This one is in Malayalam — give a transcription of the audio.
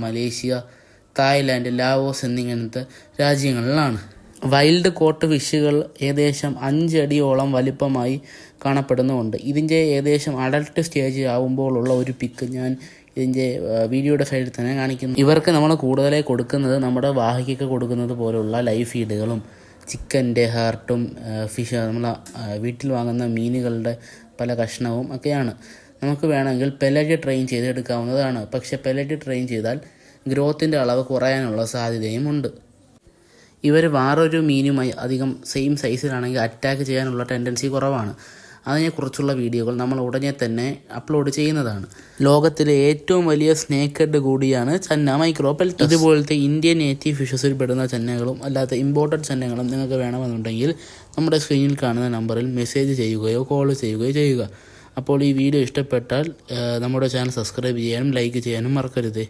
മലേഷ്യ, തായ്ലാൻഡ്, ലാവോസ് എന്നിങ്ങനത്തെ രാജ്യങ്ങളിലാണ്. വൈൽഡ് കോട്ട് ഫിഷുകൾ ഏകദേശം 5 അടിയോളം വലിപ്പമായി കാണപ്പെടുന്നുമുണ്ട്. ഇതിൻ്റെ ഏകദേശം അഡൽട്ട് സ്റ്റേജ് ആകുമ്പോഴുള്ള ഒരു പിക്ക് ഞാൻ ഇതിൻ്റെ വീഡിയോയുടെ സൈഡിൽ തന്നെ കാണിക്കുന്നു. ഇവർക്ക് നമ്മൾ കൂടുതലായി കൊടുക്കുന്നത് നമ്മുടെ വാഹയ്ക്കൊക്കെ കൊടുക്കുന്നത് പോലുള്ള ലൈവ് ഫീഡുകളും ചിക്കൻ്റെ ഹാർട്ടും ഫിഷ് നമ്മൾ വീട്ടിൽ വാങ്ങുന്ന മീനുകളുടെ പല കഷ്ണവും ഒക്കെയാണ്. നമുക്ക് വേണമെങ്കിൽ പെല്ലറ്റ് ട്രെയിൻ ചെയ്തെടുക്കാവുന്നതാണ്. പക്ഷേ പെല്ലറ്റ് ട്രെയിൻ ചെയ്താൽ ഗ്രോത്തിൻ്റെ അളവ് കുറയാനുള്ള സാധ്യതയുമുണ്ട്. ഇവർ വേറൊരു മീനുമായി അധികം സെയിം സൈസിലാണെങ്കിൽ അറ്റാക്ക് ചെയ്യാനുള്ള ടെൻഡൻസി കുറവാണ്. അതിനെക്കുറിച്ചുള്ള വീഡിയോകൾ നമ്മൾ ഉടനെ തന്നെ അപ്ലോഡ് ചെയ്യുന്നതാണ്. ലോകത്തിലെ ഏറ്റവും വലിയ സ്നേക്ക് ഹെഡ് കൂടിയാണ് ചന്ന മൈക്രോപെൽറ്റസ്. ഇതുപോലത്തെ ഇന്ത്യൻ നേറ്റീവ് ഫിഷസിൽ പെടുന്ന ചന്നകളും അല്ലാത്ത ഇമ്പോർട്ടഡ് ചന്നകളും നിങ്ങൾക്ക് വേണമെന്നുണ്ടെങ്കിൽ നമ്മുടെ സ്ക്രീനിൽ കാണുന്ന നമ്പറിൽ മെസ്സേജ് ചെയ്യുകയോ കോൾ ചെയ്യുകയോ ചെയ്യുക. അപ്പോൾ ഈ വീഡിയോ ഇഷ്ടപ്പെട്ടാൽ നമ്മുടെ ചാനൽ സബ്സ്ക്രൈബ് ചെയ്യാനും ലൈക്ക് ചെയ്യാനും മറക്കരുത്.